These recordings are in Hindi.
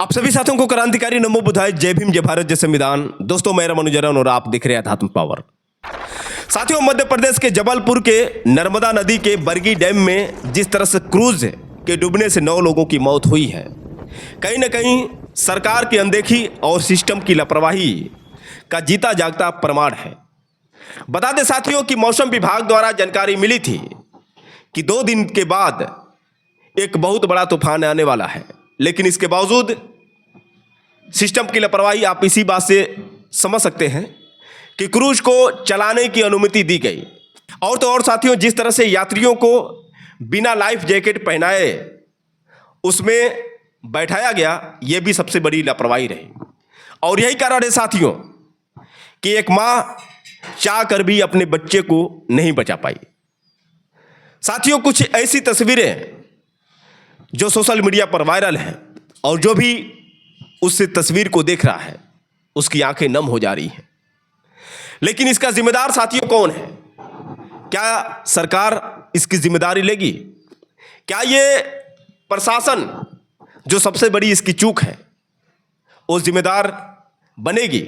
आप सभी साथियों को क्रांतिकारी नमो बुधाय, जय भीम, जय भारत, जय संविधान। दोस्तों मैं रमन जरन और आप देख रहे हैं अध्यात्म पावर। साथियों, मध्य प्रदेश के जबलपुर के नर्मदा नदी के बरगी डैम में जिस तरह से क्रूज के डूबने से 9 लोगों की मौत हुई है, कहीं ना कहीं सरकार की अनदेखी और सिस्टम की लापरवाही का जीता जागता प्रमाण है। बता दें साथियों कि मौसम विभाग द्वारा जानकारी मिली थी कि 2 दिन के बाद एक बहुत बड़ा तूफान आने वाला है, लेकिन इसके बावजूद सिस्टम की लापरवाही आप इसी बात से समझ सकते हैं कि क्रूज को चलाने की अनुमति दी गई। और तो और साथियों, जिस तरह से यात्रियों को बिना लाइफ जैकेट पहनाए उसमें बैठाया गया, यह भी सबसे बड़ी लापरवाही रही। और यही कारण है साथियों कि एक माँ चाह कर भी अपने बच्चे को नहीं बचा पाई। साथियों, कुछ ऐसी तस्वीरें जो सोशल मीडिया पर वायरल हैं और जो भी उस तस्वीर को देख रहा है उसकी आंखें नम हो जा रही हैं। लेकिन इसका जिम्मेदार साथियों कौन है? क्या सरकार इसकी जिम्मेदारी लेगी? क्या ये प्रशासन जो सबसे बड़ी इसकी चूक है वो जिम्मेदार बनेगी?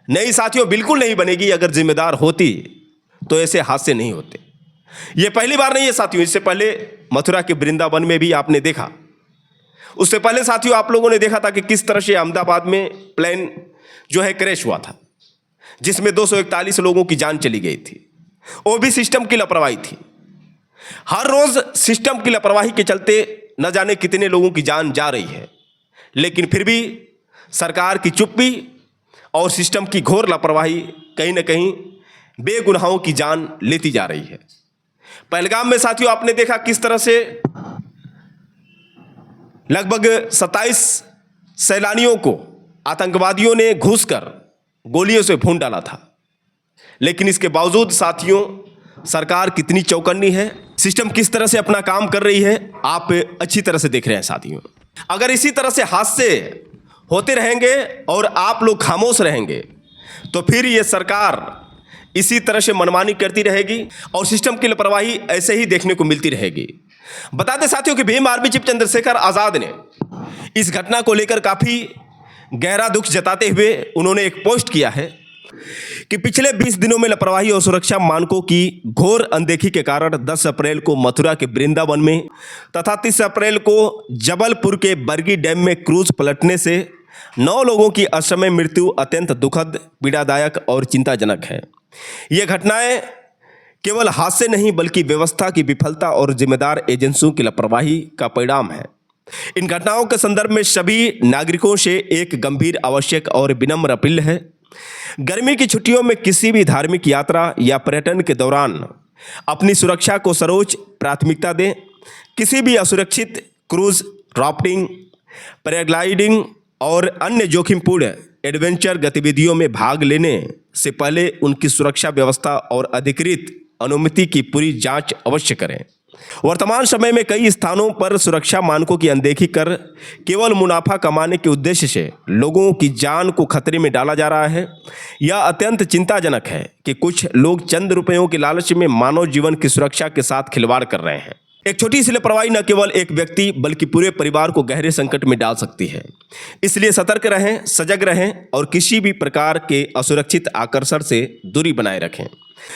नहीं साथियों, बिल्कुल नहीं बनेगी। अगर जिम्मेदार होती तो ऐसे हादसे नहीं होते। ये पहली बार नहीं है साथियों, इससे पहले मथुरा के वृंदावन में भी आपने देखा। उससे पहले साथियों आप लोगों ने देखा था कि किस तरह से अहमदाबाद में प्लेन जो है क्रैश हुआ था, जिसमें 241 लोगों की जान चली गई थी। वो भी सिस्टम की लापरवाही थी। हर रोज सिस्टम की लापरवाही के चलते न जाने कितने लोगों की जान जा रही है, लेकिन फिर भी सरकार की चुप्पी और सिस्टम की घोर लापरवाही कहीं ना कहीं बेगुनाहों की जान लेती जा रही है। पहलगाम में साथियों आपने देखा किस तरह से लगभग 27 सैलानियों को आतंकवादियों ने घुसकर गोलियों से भून डाला था। लेकिन इसके बावजूद साथियों सरकार कितनी चौकन्नी है, सिस्टम किस तरह से अपना काम कर रही है, आप अच्छी तरह से देख रहे हैं साथियों। अगर इसी तरह से हादसे होते रहेंगे और आप लोग खामोश रहेंगे तो फिर ये सरकार इसी तरह से मनमानी करती रहेगी और सिस्टम की लापरवाही ऐसे ही देखने को मिलती रहेगी। बता दें साथियों कि भीम आर्मी चीफ चंद्रशेखर आज़ाद ने इस घटना को लेकर काफ़ी गहरा दुख जताते हुए उन्होंने एक पोस्ट किया है कि पिछले 20 दिनों में लापरवाही और सुरक्षा मानकों की घोर अनदेखी के कारण 10 अप्रैल को मथुरा के वृंदावन में तथा 30 अप्रैल को जबलपुर के बरगी डैम में क्रूज पलटने से 9 लोगों की असमय मृत्यु अत्यंत दुखद, पीड़ादायक और चिंताजनक है। ये घटनाएं केवल हादसे नहीं बल्कि व्यवस्था की विफलता और जिम्मेदार एजेंसियों की लापरवाही का परिणाम है। इन घटनाओं के संदर्भ में सभी नागरिकों से एक गंभीर, आवश्यक और विनम्र अपील है। गर्मी की छुट्टियों में किसी भी धार्मिक यात्रा या पर्यटन के दौरान अपनी सुरक्षा को सर्वोच्च प्राथमिकता दें। किसी भी असुरक्षित क्रूज, राफ्टिंग, पैराग्लाइडिंग और अन्य जोखिमपूर्ण एडवेंचर गतिविधियों में भाग लेने से पहले उनकी सुरक्षा व्यवस्था और अधिकृत अनुमति की पूरी जांच अवश्य करें। वर्तमान समय में कई स्थानों पर सुरक्षा मानकों की अनदेखी कर केवल मुनाफा कमाने के उद्देश्य से लोगों की जान को खतरे में डाला जा रहा है। यह अत्यंत चिंताजनक है कि कुछ लोग चंद रुपयों के लालच में मानव जीवन की सुरक्षा के साथ खिलवाड़ कर रहे हैं। एक छोटी सी लापरवाही न केवल एक व्यक्ति बल्कि पूरे परिवार को गहरे संकट में डाल सकती है। इसलिए सतर्क रहें, सजग रहें और किसी भी प्रकार के असुरक्षित आकर्षण से दूरी बनाए रखें।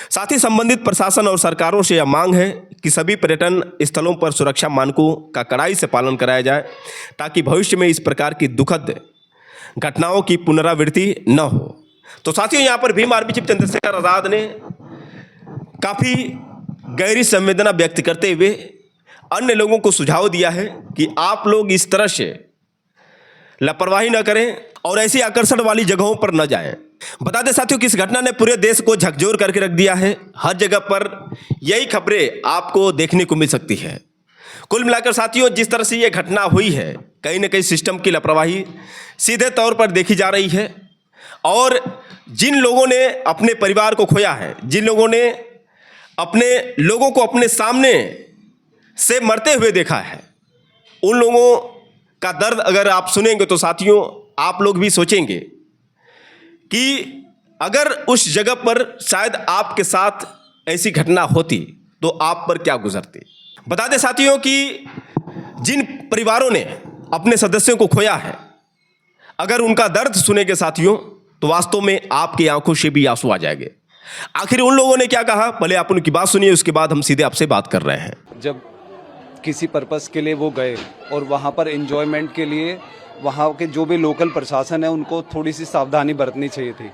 साथ ही संबंधित प्रशासन और सरकारों से यह मांग है कि सभी पर्यटन स्थलों पर सुरक्षा मानकों का कड़ाई से पालन कराया जाए ताकि भविष्य में इस प्रकार की दुखद घटनाओं की पुनरावृत्ति न हो। तो साथियों, यहाँ पर भीम आर्मी चीफ चंद्रशेखर आज़ाद ने काफ़ी गहरी संवेदना व्यक्त करते हुए अन्य लोगों को सुझाव दिया है कि आप लोग इस तरह से लापरवाही न करें और ऐसी आकर्षण वाली जगहों पर न जाएं। बता दें साथियों कि इस घटना ने पूरे देश को झकझोर करके रख दिया है। हर जगह पर यही खबरें आपको देखने को मिल सकती है। कुल मिलाकर साथियों, जिस तरह से ये घटना हुई है, कहीं ना कहीं सिस्टम की लापरवाही सीधे तौर पर देखी जा रही है। और जिन लोगों ने अपने परिवार को खोया है, जिन लोगों ने अपने लोगों को अपने सामने से मरते हुए देखा है, उन लोगों का दर्द अगर आप सुनेंगे तो साथियों आप लोग भी सोचेंगे कि अगर उस जगह पर शायद आपके साथ ऐसी घटना होती तो आप पर क्या गुजरती। बता दें साथियों कि जिन परिवारों ने अपने सदस्यों को खोया है, अगर उनका दर्द सुनेंगे साथियों तो वास्तव में आपकी आंखों से भी आंसू आ जाएंगे। आखिर उन लोगों ने क्या कहा, पहले आप उनकी बात सुनिए, उसके बाद हम सीधे आपसे बात कर रहे हैं। जब किसी पर्पस के लिए वो गए और वहाँ पर एंजॉयमेंट के लिए वहाँ के जो भी लोकल प्रशासन है उनको थोड़ी सी सावधानी बरतनी चाहिए थी।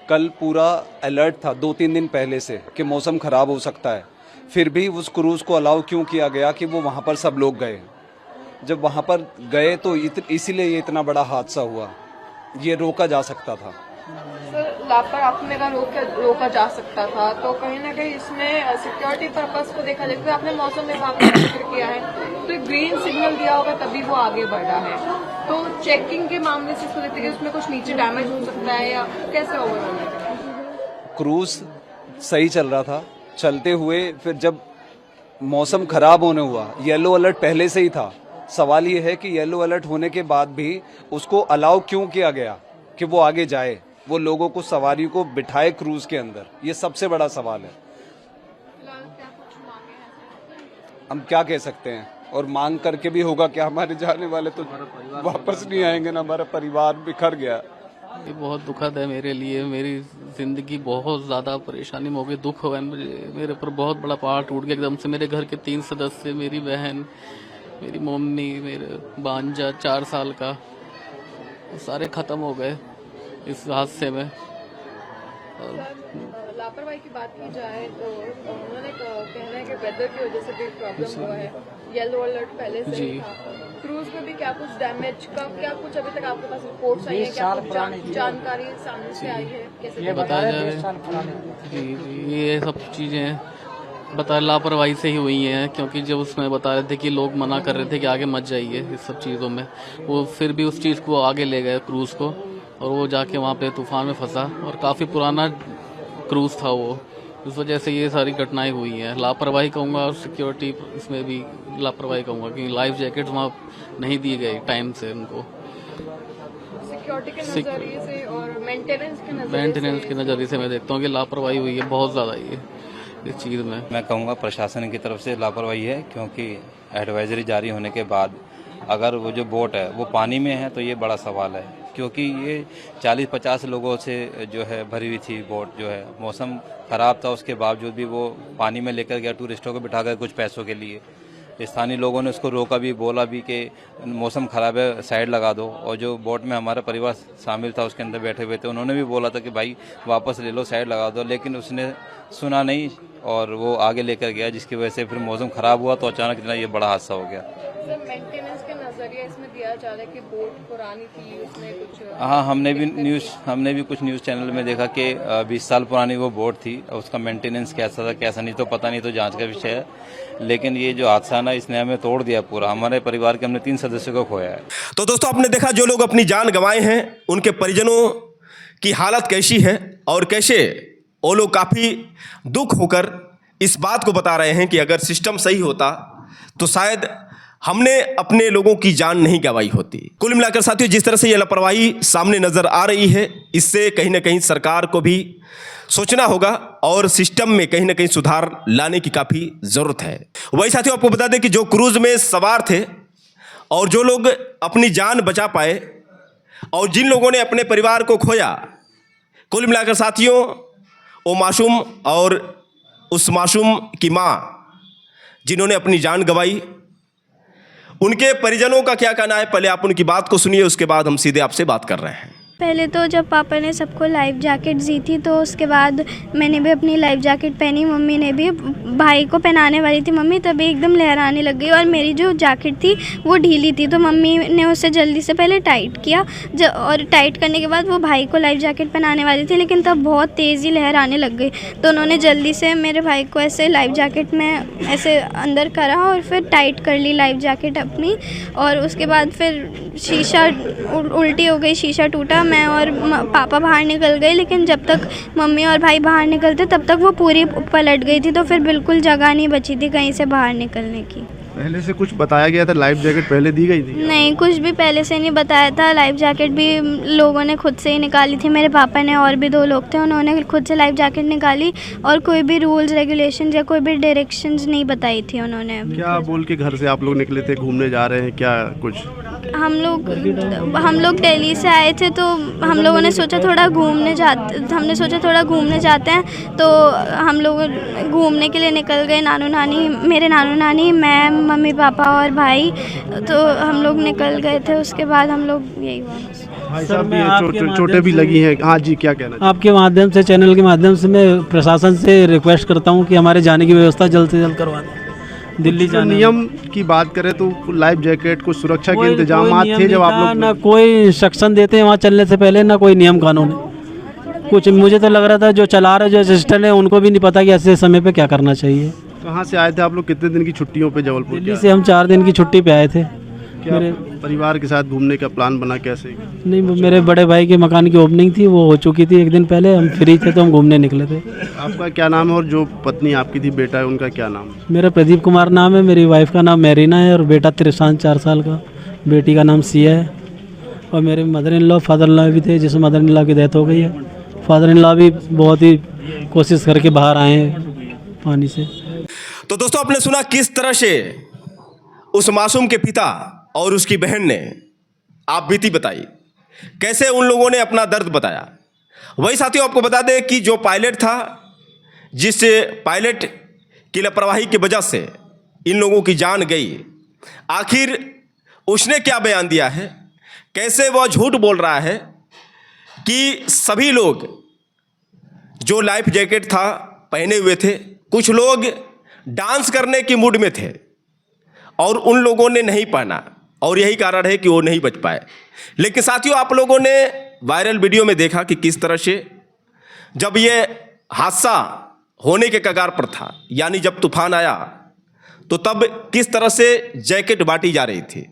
कल पूरा अलर्ट था 2-3 दिन पहले से कि मौसम ख़राब हो सकता है, फिर भी उस क्रूज़ को अलाउ क्यों किया गया कि वो वहाँ पर सब लोग गए। जब वहाँ पर गए तो इसीलिए ये इतना बड़ा हादसा हुआ, ये रोका जा सकता था। सर, लापरवाही आपने कहा रोका जा सकता था, तो कहीं ना कहीं इसमें सिक्योरिटी पर्पस को देखा जाए तो आपने मौसम विभाग का जिक्र किया है, तो ग्रीन सिग्नल दिया होगा तभी वो आगे बढ़ा है। तो चेकिंग के मामले से इसको देखते हैं उसमें कुछ नीचे डैमेज हो सकता है या कैसे ओवरऑल? क्रूज सही चल रहा था, चलते हुए फिर जब मौसम खराब होने हुआ, येलो अलर्ट पहले से ही था। सवाल ये है कि येलो अलर्ट होने के बाद भी उसको अलाउ क्यों किया गया कि वो आगे जाए, वो लोगों को, सवारी को बिठाए क्रूज के अंदर, ये सबसे बड़ा सवाल है। हम क्या कह सकते हैं, और मांग करके भी होगा क्या? हमारे जाने वाले तो वापस नहीं आएंगे ना, हमारा परिवार बिखर गया। ये बहुत दुखद है मेरे लिए, मेरी ज़िंदगी बहुत ज़्यादा परेशानी में हो गई, दुख हुआ है मुझे, मेरे ऊपर बहुत बड़ा पहाड़ टूट गया एकदम से। मेरे घर के 3 सदस्य, मेरी बहन, मेरी मम्मी, मेरे भांजा 4 साल का, सारे ख़त्म हो गए इस हादसे में। लापरवाही की बात की जाए तो उन्होंने कहना है कि वेदर की वजह से भी प्रॉब्लम हुआ है, येलो अलर्ट पहले से ही था। क्रूज में भी क्या कुछ डैमेज का, क्या कुछ अभी तक आपके पास रिपोर्ट्स आई है, क्या कुछ जानकारी सामने से आई है, कैसे बताया जाए? जी, ये सब चीज़ें बता लापरवाही से ही हुई हैं, क्योंकि जब उसमें बता रहे थे कि लोग मना कर रहे थे कि आगे मत जाइए इस सब चीज़ों में, वो फिर भी उस चीज़ को आगे ले गए क्रूज़ को, और वो जाके वहाँ पे तूफान में फंसा, और काफ़ी पुराना क्रूज़ था वो, इस वजह से ये सारी घटनाएं हुई हैं। लापरवाही कहूँगा, और सिक्योरिटी इसमें भी लापरवाही कहूँगा, क्योंकि लाइफ जैकेट वहाँ नहीं दी गई टाइम से उनको। सिक्योरिटी के नजरिए से और मेंटेनेंस के नज़रिए से मैं देखता हूँ कि लापरवाही हुई है बहुत ज़्यादा ये इस चीज़ में। मैं कहूँगा प्रशासन की तरफ से लापरवाही है, क्योंकि एडवाइजरी जारी होने के बाद अगर वो जो बोट है वो पानी में है तो ये बड़ा सवाल है, क्योंकि ये 40-50 लोगों से जो है भरी हुई थी बोट, जो है मौसम ख़राब था उसके बावजूद भी वो पानी में लेकर गया टूरिस्टों को बिठा कर कुछ पैसों के लिए। स्थानीय लोगों ने उसको रोका भी, बोला भी कि मौसम ख़राब है, साइड लगा दो, और जो बोट में हमारा परिवार शामिल था उसके अंदर बैठे हुए थे, उन्होंने भी बोला था कि भाई वापस ले लो, साइड लगा दो, लेकिन उसने सुना नहीं और वो आगे लेकर गया, जिसकी वजह से फिर मौसम ख़राब हुआ तो अचानक इतना ये बड़ा हादसा हो गया। सर, मेंटेनेंस के नजरिए इसमें दिया जा रहा है कि बोट पुरानी थी, उसमें कुछ हाँ, हमने भी कुछ न्यूज़ चैनल में देखा कि 20 साल पुरानी वो बोट थी, उसका मेंटेनेंस कैसा था कैसा नहीं तो पता नहीं, तो जांच का विषय है। लेकिन ये जो हादसा ना, इसने हमें तोड़ दिया पूरा, हमारे परिवार के हमने 3 सदस्यों को खोया है। तो दोस्तों, आपने देखा जो लोग अपनी जान गंवाए हैं उनके परिजनों की हालत कैसी है, और कैसे वो लोग काफ़ी दुख होकर इस बात को बता रहे हैं कि अगर सिस्टम सही होता तो शायद हमने अपने लोगों की जान नहीं गंवाई होती। कुल मिलाकर साथियों, जिस तरह से ये लापरवाही सामने नजर आ रही है, इससे कहीं ना कहीं सरकार को भी सोचना होगा और सिस्टम में कहीं ना कहीं सुधार लाने की काफ़ी ज़रूरत है। वही साथियों, आपको बता दें कि जो क्रूज़ में सवार थे और जो लोग अपनी जान बचा पाए और जिन लोगों ने अपने परिवार को खोया, कुल मिलाकर साथियों वो मासूम और उस मासूम की माँ जिन्होंने अपनी जान गंवाई, उनके परिजनों का क्या कहना है, पहले आप उनकी बात को सुनिए, उसके बाद हम सीधे आपसे बात कर रहे हैं। पहले तो जब पापा ने सबको लाइफ जैकेट दी थी तो उसके बाद मैंने भी अपनी लाइफ जैकेट पहनी, मम्मी ने भी, भाई को पहनाने वाली थी मम्मी, तभी एकदम लहराने लग गई और मेरी जो जैकेट थी वो ढीली थी, तो मम्मी ने उसे जल्दी से पहले टाइट किया और टाइट करने के बाद वो भाई को लाइफ जैकेट पहनाने वाली थी, लेकिन तब बहुत तेज़ी लहर आने लग गई, तो उन्होंने जल्दी से मेरे भाई को ऐसे लाइफ जैकेट में ऐसे अंदर करा और फिर टाइट कर ली लाइफ जैकेट अपनी, और उसके बाद फिर शीशा उल्टी हो गई, शीशा टूटा, मैं और पापा बाहर निकल गए, लेकिन जब तक मम्मी और भाई बाहर निकलते तब तक वो पूरी पलट गई थी, तो फिर बिल्कुल जगह नहीं बची थी कहीं से बाहर निकलने की। पहले से कुछ बताया गया था? लाइफ जैकेट पहले दी गई थी? नहीं, कुछ भी पहले से नहीं बताया था। लाइफ जैकेट भी लोगों ने खुद से ही निकाली थी, मेरे पापा ने, और भी 2 लोग थे, उन्होंने खुद से लाइफ जैकेट निकाली और कोई भी रूल्स रेगुलेशन या कोई भी डायरेक्शंस नहीं बताई थी उन्होंने। क्या बोल के घर से आप लोग निकले थे, घूमने जा रहे हैं क्या कुछ? हम लोग दिल्ली से आए थे, तो हम लोगों ने सोचा थोड़ा घूमने जाते हैं, तो हम लोग घूमने के लिए निकल गए। मेरे नानू नानी, मैं, मम्मी पापा और भाई, तो हम लोग निकल गए थे। उसके बाद हम लोग यही हुआ। भाई साहब ये चोटें भी लगी हैं। हाँ जी, क्या कहना आपके माध्यम से, चैनल के माध्यम से मैं प्रशासन से रिक्वेस्ट करता हूं कि हमारे जाने की व्यवस्था जल्द से जल्द करवा दें। दिल्ली जाने नियम की बात करें तो लाइफ जैकेट, कुछ सुरक्षा के इंतजाम थे जब आप लोग? ना कोई इंस्ट्रक्शन देते हैं वहाँ चलने से पहले, ना कोई नियम कानून है कुछ। मुझे तो लग रहा था जो चला रहे, जो असिस्टेंट है, उनको भी नहीं पता कि ऐसे समय पे क्या करना चाहिए। कहाँ से आए थे आप लोग? कितने दिन की छुट्टियों पे जबलपुर? दिल्ली से हम 4 दिन की छुट्टी पे आए थे। मेरे परिवार के साथ घूमने का प्लान बना कैसे? नहीं, मेरे बड़े भाई के मकान की ओपनिंग थी, वो हो चुकी थी 1 दिन पहले। हम फ्री थे तो हम घूमने निकले थे। आपका क्या नाम है और जो पत्नी आपकी थी, बेटा है, उनका क्या नाम है? मेरा प्रदीप कुमार नाम है, मेरी वाइफ का नाम मैरीना है और बेटा त्रिशांत 4 साल का, बेटी का नाम सिया है। और मेरे mother in law, father in law भी थे, जिसमें मदर इन लॉ की डेथ हो गई है। फादर इन लॉ भी बहुत ही कोशिश करके बाहर आए हैं पानी से। तो दोस्तों, आपने सुना किस तरह से उस मासूम के पिता और उसकी बहन ने आप बीती बताई, कैसे उन लोगों ने अपना दर्द बताया। वही साथियों, आपको बता दें कि जो पायलट था, जिस पायलट की लापरवाही की वजह से इन लोगों की जान गई, आखिर उसने क्या बयान दिया है, कैसे वह झूठ बोल रहा है कि सभी लोग जो लाइफ जैकेट था पहने हुए थे, कुछ लोग डांस करने की मूड में थे और उन लोगों ने नहीं पहना, और यही कारण है कि वो नहीं बच पाए। लेकिन साथियों, आप लोगों ने वायरल वीडियो में देखा कि किस तरह से जब ये हादसा होने के कगार पर था, यानी जब तूफान आया, तो तब किस तरह से जैकेट बांटी जा रही थी।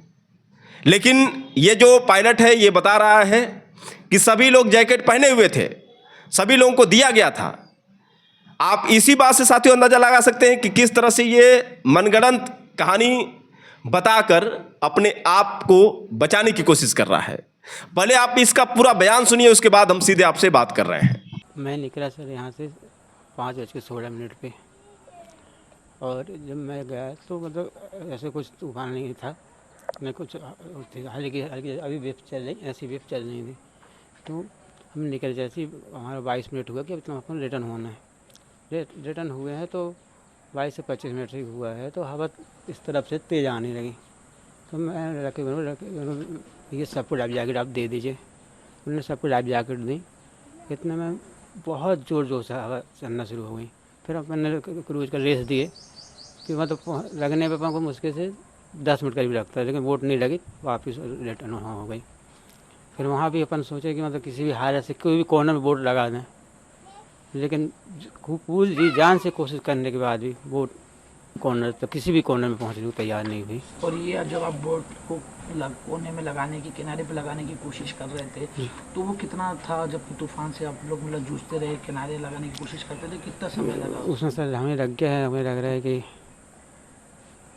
लेकिन ये जो पायलट है, ये बता रहा है कि सभी लोग जैकेट पहने हुए थे, सभी लोगों को दिया गया था। आप इसी बात से साथियों अंदाजा लगा सकते हैं कि किस तरह से ये मनगढ़ंत कहानी बताकर अपने आप को बचाने की कोशिश कर रहा है। पहले आप इसका पूरा बयान सुनिए, उसके बाद हम सीधे आपसे बात कर रहे हैं। मैं निकला सर यहाँ से 5:16 पे, और जब मैं गया तो मतलब ऐसे कुछ तूफान नहीं था, न कुछ हल्की अभी वेव चल रही, ऐसी वेव चल रही थी। तो हम निकल, जैसे हमारा 22 मिनट हुआ कि अब अपन रिटर्न होना है। रिटर्न हुए हैं तो 22 से 25 मिनट से हुआ है, तो हवा इस तरफ से तेज़ आने लगी। तो मैं रखे ये सबको लाइफ जैकेट आप दे दीजिए। उन्होंने सबको लाइफ जैकेट दी। इतने में बहुत ज़ोर से हवा चलना शुरू हो गई। फिर अपने क्रूज का रेस दिए कि मतलब लगने पर को मुश्किल से 10 मिनट करीब लगता है, लेकिन बोट नहीं लगी, वापस रिटर्न हो गई। फिर वहाँ भी अपन सोचे कि मतलब किसी भी हालत से कोई भी कॉर्नर में बोट लगा दें, लेकिन पूरी जी जान से कोशिश करने के बाद भी बोट कॉर्नर तक, किसी भी कॉर्नर में पहुँचने को तैयार नहीं हुई। और ये जब आप बोट को कोने में लगाने की, किनारे पे लगाने की कोशिश कर रहे थे, तो वो कितना था जब तूफान से आप लोग मतलब जूझते रहे, किनारे लगाने की कोशिश करते थे, कितना समय लगा उसमें? सर हमें लग गया है, हमें लग रहा है कि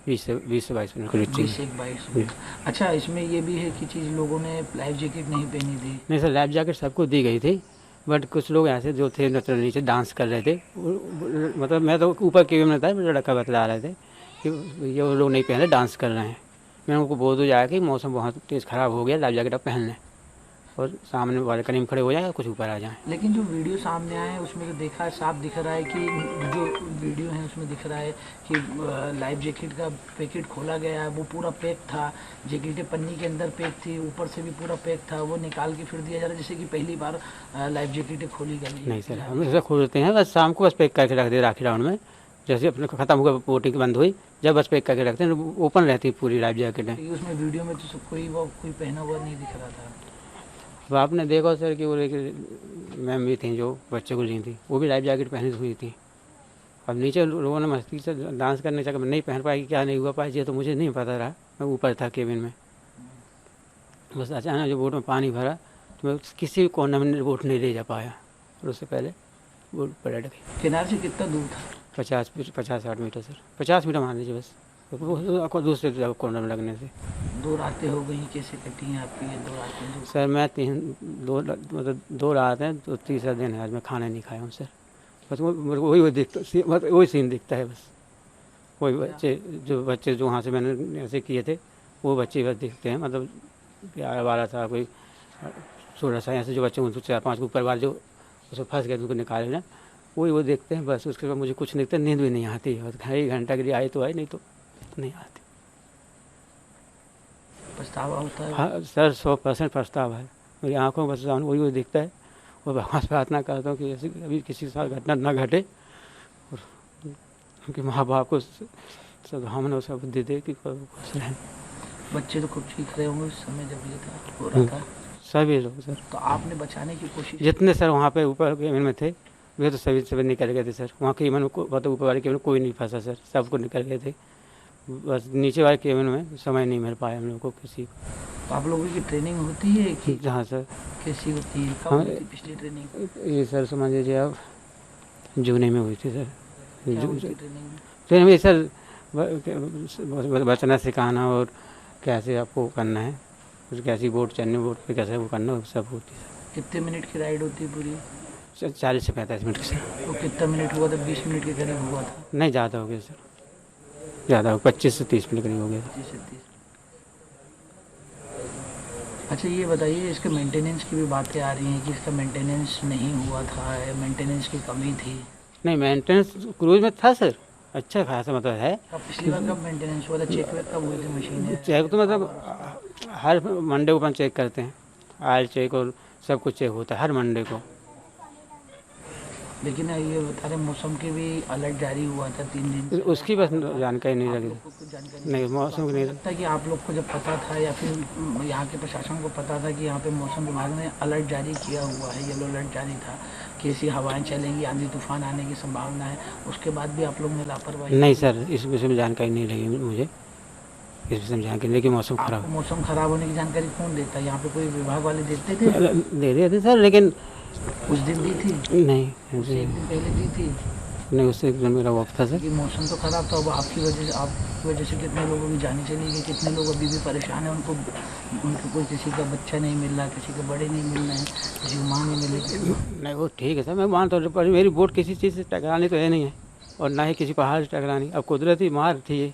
20 से 22 मिनट करीब। 20 से 22 मिनट। अच्छा, इसमें ये भी है कि चीज़ लोगों ने लाइफ जैकेट नहीं पहनी थी? नहीं सर, लाइफ जैकेट सबको दी गई थी, बट कुछ लोग ऐसे जो थे मतलब नीचे डांस कर रहे थे। मतलब मैं तो ऊपर केबिन में था, मेरे लड़का बतला रहे थे कि ये वो लोग नहीं पहन रहे, डांस कर रहे हैं। मैंने उनको बोल दिया कि मौसम बहुत तेज़ ख़राब हो गया, लाइफ जैकेट आप पहन लें और सामने वाले करीब खड़े हो जाए, कुछ ऊपर आ जाएं। लेकिन जो वीडियो सामने आए हैं उसमें तो देखा है, साफ दिख रहा है कि जो वीडियो है उसमें दिख रहा है कि लाइफ जैकेट का पैकेट खोला गया है, वो पूरा पैक था। जैकेटें पन्नी के अंदर पैक थी, ऊपर से भी पूरा पैक था, वो निकाल के फिर दिया जा रहा है जैसे कि पहली बार लाइफ जैकेटें खोली गई। नहीं सर, हम ऐसा खोलते हैं बस, शाम को बस पैक करके रख दे राखी राउंड में, जैसे अपने ख़त्म हुआ बोटिंग बंद हुई, जब बस पैक करके रखते हैं, ओपन रहती है पूरी लाइफ जैकेटें। उसमें वीडियो में तो कोई पहना हुआ नहीं दिख रहा था। तो आपने देखा सर कि वो मैम भी थी जो बच्चे को ली थी, वो भी लाइफ जैकेट पहनी हुई थी। अब नीचे लोगों ने मस्ती से डांस करने चक्कर में नहीं पहन पाई, क्या नहीं हुआ पाई, ये तो मुझे नहीं पता रहा, मैं ऊपर था केबिन में। बस अचानक जो बोट में पानी भरा तो मैं किसी भी कोने में बोट नहीं ले जा पाया, और उससे पहले बोट पलट गई। किनारे से कितना दूर था? 50-60 मीटर सर, 50 मीटर मान लीजिए बस, दूसरे कॉर्नर में लगने से। 2 रातें हो गई, कैसे कटी हैं आपकी ये 2 रातें? सर मैं 2 रात हैं, तो तीसरा दिन है आज, मैं खाना नहीं खाया हूँ सर। बस वही दिखता, वही सीन दिखता है बस। वही बच्चे जो वहाँ से मैंने ऐसे किए थे, वो बच्चे बस दिखते हैं, मतलब 11-12 साल कोई 16 साल ऐसे जो बच्चे उनको 4-5 के ऊपर वाले जो उसमें फंस गए उनको निकाले ना, वही वो देखते हैं बस। उसके बाद मुझे कुछ नहीं दिखता, नींद भी नहीं आती। और 1 घंटा के लिए आई तो आई, नहीं तो नहीं आती। पछतावा होता है? हाँ सर, 100% पछतावा है। मेरी आंखों में बस वही वो दिखता है। और भगवान से प्रार्थना करता हूँ कि ऐसी अभी किसी के साथ घटना ना घटे, और उनके माँ बाप को सद्भावना और बुद्धि दे कि खुश रहें। बच्चे तो खूब चीख रहे होंगे उस समय जब ये था, हो रहा था। सभी लोग सर, तो आपने बचाने की कोशिश? जितने सर वहाँ पे ऊपर केबिन में थे वे तो सभी निकल गए थे सर। वहाँ केबिन में मतलब ऊपर वाले केबिन में कोई नहीं फंसा सर, सबको निकल गए थे। बस नीचे वाले केबिन में समय नहीं मिल पाया हम लोग को किसी को। तो आप लोगों की ट्रेनिंग होती है कि? जहाँ सर कैसी होती है, कब हाँ, होती पिछली ट्रेनिंग? ये सर समझ लीजिए अब जून में हुई थी सर। क्या होती ट्रेनिंग? ट्रेनिंग में सर बचना सिखाना और कैसे आपको करना है, फिर कैसी बोट चलनी, बोट पे कैसे वो करना, वो सब होती है। कितने मिनट की राइड होती है पूरी? 40 से 45 मिनट की सर। तो कितना मिनट हुआ था? 20 मिनट के करीब हुआ था? नहीं ज़्यादा हो गया सर, ज़्यादा हो 25 से 30 मिनट करीब हो गया। 25 से 30। अच्छा ये बताइए, इसके मेंटेनेंस की भी बातें आ रही हैं कि इसका मेंटेनेंस नहीं हुआ था, मेंटेनेंस की कमी थी। नहीं, मेंटेनेंस क्रूज में था सर, अच्छा खासा मतलब है। अब पिछली बार कब मेंटेनेंस हुआ था? चेक वेक कब हुए थे मशीन? चेक तो मतलब हर मंडे को अपन चेक करते हैं, ऑयल चेक और सब कुछ चेक होता है हर मंडे को। लेकिन ये बता रहे मौसम के भी अलर्ट जारी हुआ था 3 दिन से। उसकी बस जानकारी नहीं लगी। कुछ जानकारी नहीं, मौसम की नहीं लगता कि आप लोग को जब पता था या फिर यहाँ के प्रशासन को पता था कि यहाँ पे मौसम विभाग ने अलर्ट जारी किया हुआ है, येलो अलर्ट जारी था कि ऐसी हवाएं चलेंगी, आंधी तूफान आने की संभावना है, उसके बाद भी आप लोग ने लापरवाही? नहीं सर, इस विषय में जानकारी नहीं लगी मुझे, इस विषय में जानकारी। लेकिन मौसम खराब, मौसम खराब होने की जानकारी कौन देता है? यहाँ पे कोई विभाग वाले देते थे? दे रहे थे सर, लेकिन उस दिन दी थी? नहीं, उससे 1 दिन पहले दी थी? नहीं, उससे एक दिन मेरा वक्त था सर। कि मौसम तो खराब था, अब आपकी वजह से कितने लोगों की जाने चली गई, कितने लोग अभी भी परेशान हैं। उनको कोई किसी का बच्चा नहीं मिल रहा, किसी के बड़े नहीं मिल रहे हैं, किसी को माँ नहीं मिल रही। नहीं वो ठीक है सर, मैं मानता हूँ, पर मेरी बोट किसी चीज़ से टकरानी तो है नहीं है, और ना ही किसी पहाड़ से टकरानी। अब कुदरती मार थी ये,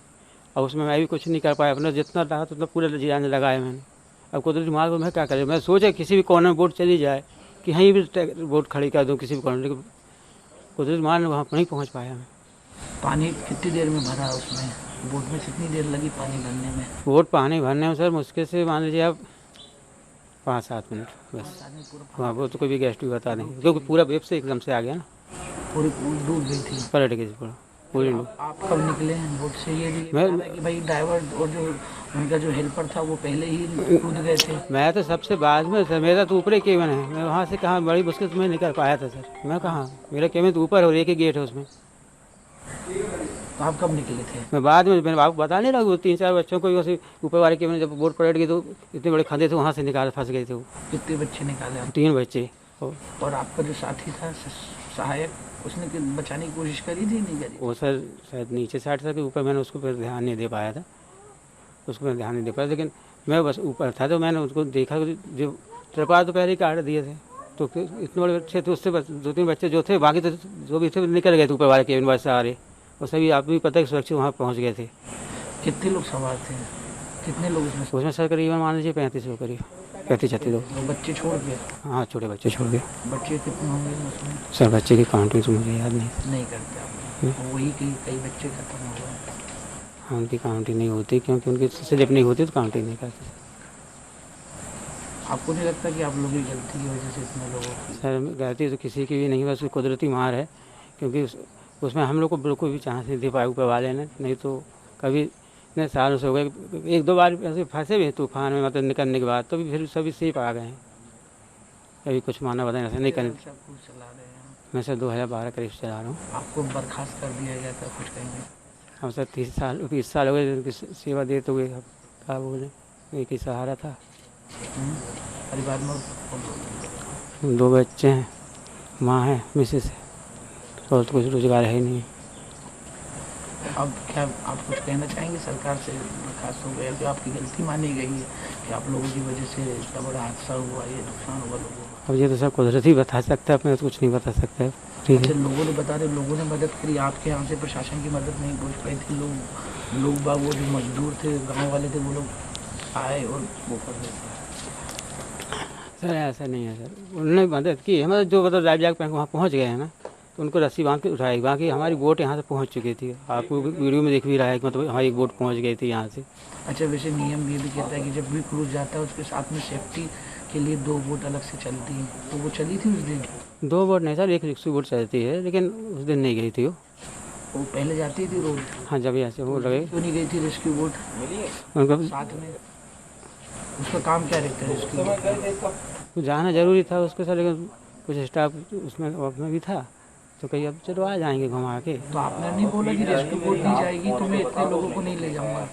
और उसमें मैं भी कुछ नहीं कर पाया। अपना जितना रहा उतना पूरा जान लगाया मैंने। अब कुदरती मार को मैं क्या करूँ? मैं सोचा किसी भी कोने में बोट चली जाए, कि कहीं भी बोट खड़ी कर दूँ किसी भी कोने, लेकिन कुदरती मार ने वहाँ नहीं पहुँच पाया मैं। पानी कितनी देर में भरा उसमें? बोट में कितनी देर लगी पानी भरने में? बोट पानी भरने में सर मुश्किल से मान लीजिए आप 5-7 मिनट बस। हाँ, वो तो कोई भी गेस्ट भी बता नहीं, क्योंकि पूरा वेब से एकदम से आ गया ना, पूरी डूब गई थी, पलट गई पूरा पूरी डूब। आप कब निकले हैं बोट से? ये भी मैं बता रहा है कि भाई ड्राइवर और जो उनका जो हेल्पर था वो पहले ही कूद गए थे। मैं तो सबसे बाद में सर, मेरा तो ऊपर ही केबिन है, मैं वहाँ से कहाँ बड़ी मुश्किल से मैं निकल पाया था सर। मैं कहाँ, मेरा केबिन तो ऊपर और एक ही गेट है उसमें। तो आप कब निकले थे? मैं बाद में, मैंने आपको बता नहीं रहा, वो 3-4 बच्चों को वैसे ऊपर वाले केबिन जब बोट पलट गई तो इतने बड़े खंधे थे, वहाँ से निकाल फंस गए थे वो। कितने बच्चे निकाले आप? 3 बच्चे। और आपका जो साथी था सहायक, उसने बचाने की कोशिश करी थी नहीं करी? वो सर शायद नीचे साइड था कि ऊपर, मैंने उसको पर ध्यान नहीं दे पाया था, उसको मैं ध्यान नहीं दे पाया। लेकिन मैं बस ऊपर था तो मैंने उसको देखा, जो त्रिपाल तो पहले ही काट दिए थे, तो इतने बड़े बच्चे थे, उससे बस 2-3 बच्चे जो थे, बाकी तो जो भी थे निकल गए थे ऊपर वाले केबिन बस से आ रहे, और सभी आप भी पता है कि सुरक्षित वहाँ पहुँच गए थे। कितने लोग सवार थे? कितने लोग उसमें सर करीबन मान लीजिए 35 लोग, करीब 35-36 लोग। बच्चे छोड़ गए? हाँ, छोटे बच्चे छोड़ गए। बच्चे कितने होंगे उसमें? सर बच्चे की काउंटिंग तो मुझे याद नहीं करते आप? वही कई बच्चे खत्म हो गए। हाँ, उनकी काउंटिंग नहीं होती, क्योंकि उनकी स्लिप नहीं होती तो काउंटिंग नहीं करते। आपको नहीं लगता कि आप लोगों की गलती की वजह से इतने लोगों की? सर गलती तो किसी की भी नहीं, बस कुदरती मार है, क्योंकि उसमें हम लोग को बिल्कुल भी चांस नहीं दे पाए ऊपर वाले ने। नहीं तो कभी इतने सालों से हो गए, 1-2 बार ऐसे फंसे भी तूफान में, मतलब निकलने के बाद, तो भी फिर सभी सेफ आ गए हैं। कभी कुछ माना बताए ऐसा नहीं करें। मैं सर 2012 करीब चला रहा हूँ। आपको बर्खास्त कर दिया गया था कुछ कहीं? हम सर 30 साल हो गए उनकी सेवा देते हुए। अब क्या बोले, एक ही सहारा था। परिवार में 2 बच्चे हैं, माँ है, मिसेस है, और तो कुछ रोजगार है ही नहीं। अब क्या आप कुछ कहना चाहेंगे सरकार से? बर्खास्त हो गया, जो आपकी गलती मानी गई है कि आप लोगों की वजह से इतना बड़ा हादसा हुआ, ये नुकसान हुआ लोगों को। अब ये तो सब कुदरती बता सकता है, अपने तो कुछ नहीं बता सकता है। ठीक है, लोगों ने बता रहे, लोगों ने मदद करी, आपके यहाँ से प्रशासन की मदद नहीं पहुँच पाई थी। लोग बाग वो जो मजदूर थे, गाँव वाले थे, वो लोग आए और वो कर देते? सर ऐसा नहीं है सर, उन्होंने मदद की हमारे जो मतलब लाइफ जैकेट पहन के वहाँ पहुँच गए हैं ना, तो उनको रस्सी बांध के उठाई। बाकी हमारी बोट यहाँ से पहुँच चुकी थी, आपको वीडियो में दिख भी रहा है कि मतलब हमारी बोट पहुँच गई थी यहाँ से। अच्छा, वैसे नियम ये भी कहता है कि जब भी क्रूज जाता है उसके साथ में सेफ्टी के लिए 2 बोट अलग से चलती हैं, तो वो चली थी उस दिन? 2 बोट नहीं सर, एक रिक्शा बोट चलती है, लेकिन उस दिन नहीं गई थी वो पहले जाती थी रोज? हाँ, जब यहाँ से वो लगे। क्यों नहीं गई थी रेस्क्यू बोट उनको साथ में? उसका काम क्या रहता है रेस्क्यू बोट? तो जाना जरूरी था उसको सर, लेकिन कुछ स्टाफ उसमें भी था, तो कहीं अब चलो आ जाएंगे घुमा के। तो आपने नहीं बोला कि रेस्क्यू बोट नहीं जाएगी तो मैं इतने लोगों को नहीं ले जाऊंगा?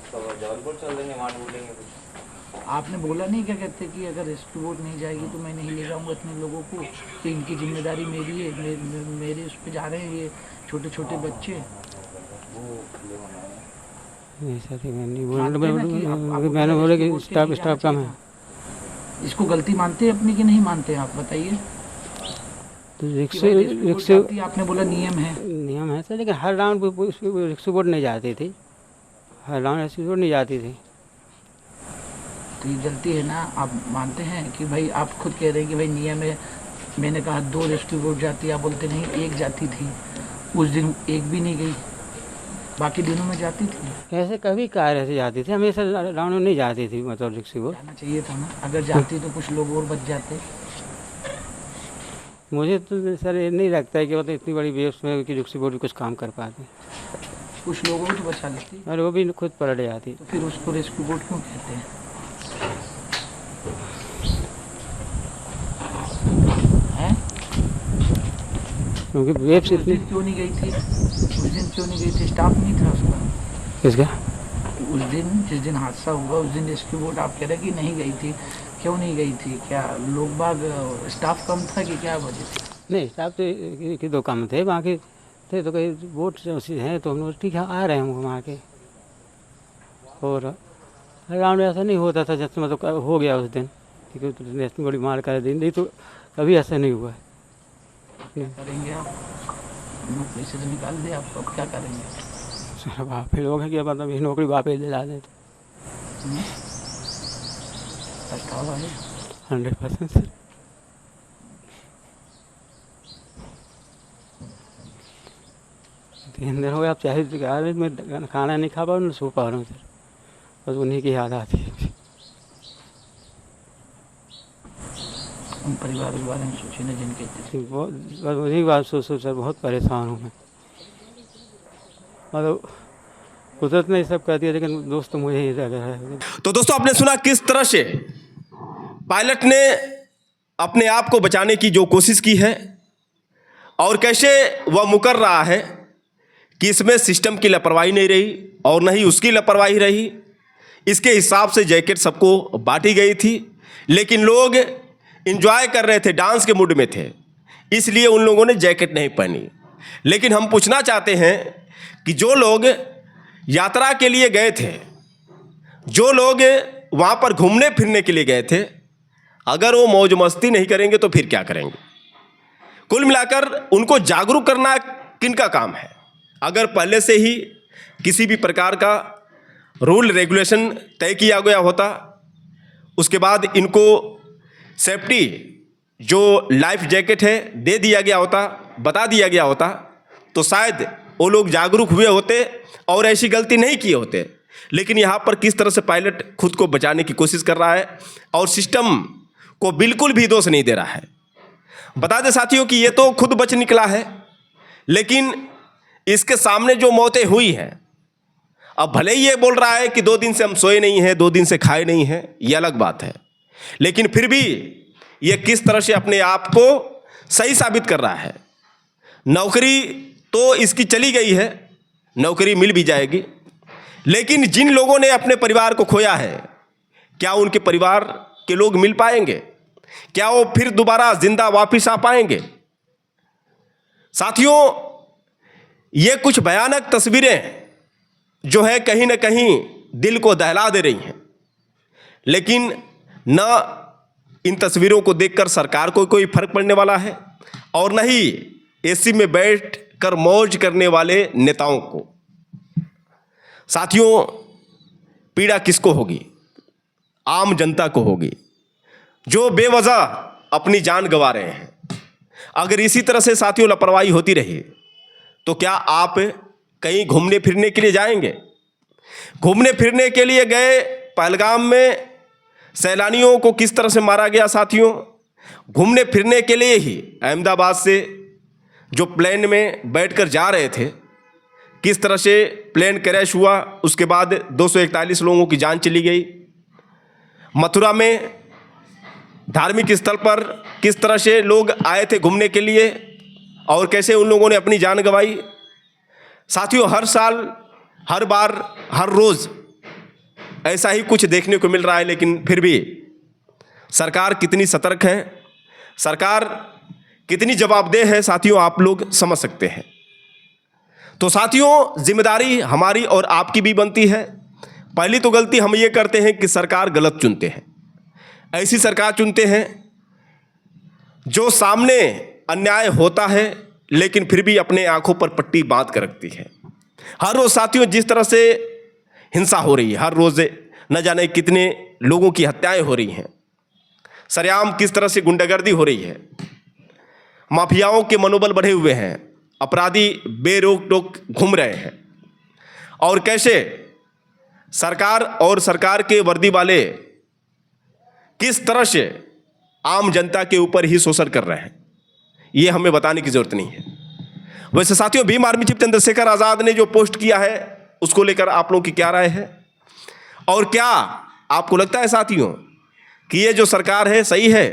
आपने बोला नहीं क्या कहते कि अगर रेस्क्यू बोट नहीं जाएगी तो मैं नहीं ले जाऊंगा इतने लोगों को, तो इनकी जिम्मेदारी मेरी है, मेरे उस पर जा रहे हैं ये छोटे छोटे बच्चे। नहीं सर, मैं नहीं बोला, मैंने बोला कि स्टाफ कम है। इसको गलती मानते हैं अपनी कि नहीं मानते हैं, आप बताइए। तो रिक्शा आपने बोला नियम है सर, लेकिन हर राउंड रिक्शा बोट नहीं जाती थी, हर राउंड रिक्शा बोट नहीं जाती थी। तो ये गलती है ना, आप मानते हैं कि भाई आप खुद कह रहे हैं कि भाई नियम है। मैंने कहा 2 रेस्क्यू बोट जाती है, आप बोलते नहीं 1 जाती थी। उस दिन 1 भी नहीं गई, बाकी दिनों में जाती थी। ऐसे कभी कार ऐसे जाती थी, हमेशा राउंड में नहीं जाती थी, मतलब रिक्शा बोट जाना चाहिए था ना, अगर जाती तो कुछ लोग और बच जाते। मुझे तो सर ये नहीं लगता है कि मतलब इतनी बड़ी वेव्स में कि रिक्शा बोट भी कुछ काम कर पाते। कुछ लोगों को तो बचा लेती, और वो भी खुद पलट जाती। तो फिर उसको रेस्क्यू बोट क्यों कहते हैं? क्योंकि वेव्स इतनी। क्यों नहीं गई थी उस दिन? क्यों नहीं गई थी? स्टाफ नहीं था उसका? किसका? उस दिन जिस दिन हादसा हुआ उस दिन रेस्क्यू बोट आप कह रहे कि नहीं गई थी, क्यों नहीं गई थी? क्या लोग बाग स्टाफ कम था कि क्या वजह थी? नहीं, स्टाफ तो 1-2 कम थे, बाकी थे तो कहीं बोट हैं तो हम लोग ठीक है आ रहे हैं घुमा के। और राउंड ऐसा नहीं होता था जैसे मतलब हो गया उस दिन क्योंकि इतनी बड़ी मार कर दी, नहीं तो कभी ऐसा नहीं हुआ है। क्या करेंगे आप? नौकरी से तो निकाल दे आपको, अब क्या करेंगे? सर वापस लोग हैं कि मतलब ये नौकरी वापस दिला दें तो पछतावा है? 100% सर। 3 दिन हो गए, आप चाहे मैं खाना नहीं खा पा रहा हूँ, सो पा रहा हूँ सर, बस उन्हीं की याद आती है। उन परिवार के बारे में सोचे ना जिनके बहुत, बस उन्हीं बात सोच सर बहुत परेशान हूँ मैं। मतलब कुदरत ने सब कर दिया, लेकिन दोस्त तो मुझे ही रह गया है। तो दोस्तों आपने सुना किस तरह से पायलट ने अपने आप को बचाने की जो कोशिश की है और कैसे वह मुकर रहा है कि इसमें सिस्टम की लापरवाही नहीं रही और न ही उसकी लापरवाही रही। इसके हिसाब से जैकेट सबको बांटी गई थी, लेकिन लोग एंजॉय कर रहे थे, डांस के मूड में थे, इसलिए उन लोगों ने जैकेट नहीं पहनी। लेकिन हम पूछना चाहते हैं कि जो लोग यात्रा के लिए गए थे, जो लोग वहाँ पर घूमने फिरने के लिए गए थे, अगर वो मौज मस्ती नहीं करेंगे तो फिर क्या करेंगे? कुल मिलाकर उनको जागरूक करना किनका काम है? अगर पहले से ही किसी भी प्रकार का रूल रेगुलेशन तय किया गया होता, उसके बाद इनको सेफ्टी जो लाइफ जैकेट है दे दिया गया होता, बता दिया गया होता, तो शायद वो लोग जागरूक हुए होते और ऐसी गलती नहीं किए होते। लेकिन यहाँ पर किस तरह से पायलट खुद को बचाने की कोशिश कर रहा है और सिस्टम को बिल्कुल भी दोष नहीं दे रहा है। बता दें साथियों कि ये तो खुद बच निकला है, लेकिन इसके सामने जो मौतें हुई हैं, अब भले ही ये बोल रहा है कि 2 दिन से हम सोए नहीं हैं, 2 दिन से खाए नहीं हैं, ये अलग बात है, लेकिन फिर भी ये किस तरह से अपने आप को सही साबित कर रहा है। नौकरी तो इसकी चली गई है, नौकरी मिल भी जाएगी, लेकिन जिन लोगों ने अपने परिवार को खोया है, क्या उनके परिवार के लोग मिल पाएंगे? क्या वो फिर दोबारा जिंदा वापस आ पाएंगे? साथियों, ये कुछ भयानक तस्वीरें जो है कहीं ना कहीं दिल को दहला दे रही हैं, लेकिन न इन तस्वीरों को देखकर सरकार को कोई फर्क पड़ने वाला है और न ही एसी में बैठ कर मौज करने वाले नेताओं को। साथियों, पीड़ा किसको होगी? आम जनता को होगी, जो बेवजह अपनी जान गंवा रहे हैं। अगर इसी तरह से साथियों लापरवाही होती रही तो क्या आप कहीं घूमने फिरने के लिए जाएंगे? घूमने फिरने के लिए गए पहलगाम में सैलानियों को किस तरह से मारा गया साथियों। घूमने फिरने के लिए ही अहमदाबाद से जो प्लेन में बैठकर जा रहे थे, किस तरह से प्लेन क्रैश हुआ, उसके बाद 241 लोगों की जान चली गई। मथुरा में धार्मिक स्थल पर किस तरह से लोग आए थे घूमने के लिए और कैसे उन लोगों ने अपनी जान गंवाई। साथियों, हर साल, हर बार, हर रोज़ ऐसा ही कुछ देखने को मिल रहा है, लेकिन फिर भी सरकार कितनी सतर्क है, सरकार कितनी जवाबदेह है साथियों, आप लोग समझ सकते हैं। तो साथियों, जिम्मेदारी हमारी और आपकी भी बनती है। पहली तो गलती हम ये करते हैं कि सरकार गलत चुनते हैं। ऐसी सरकार चुनते हैं जो सामने अन्याय होता है लेकिन फिर भी अपने आंखों पर पट्टी बांध कर रखती है। हर रोज़ साथियों जिस तरह से हिंसा हो रही है, हर रोज़ न जाने कितने लोगों की हत्याएं हो रही हैं, सरेआम किस तरह से गुंडागर्दी हो रही है, माफियाओं के मनोबल बढ़े हुए हैं, अपराधी बेरोक टोक घूम रहे हैं, और कैसे सरकार और सरकार के वर्दी वाले किस तरह से आम जनता के ऊपर ही शोषण कर रहे हैं, ये हमें बताने की जरूरत नहीं है। वैसे साथियों, भीम आर्मी चीफ चंद्रशेखर आज़ाद ने जो पोस्ट किया है उसको लेकर आप लोगों की क्या राय है? और क्या आपको लगता है साथियों कि ये जो सरकार है सही है?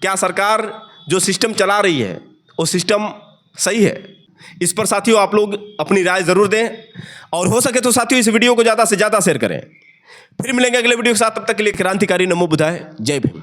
क्या सरकार जो सिस्टम चला रही है वो सिस्टम सही है? इस पर साथियों आप लोग अपनी राय ज़रूर दें, और हो सके तो साथियों इस वीडियो को ज़्यादा से ज़्यादा शेयर करें। फिर मिलेंगे अगले वीडियो के साथ, तब तक के लिए क्रांतिकारी नमो बुद्धाय, जय भीम।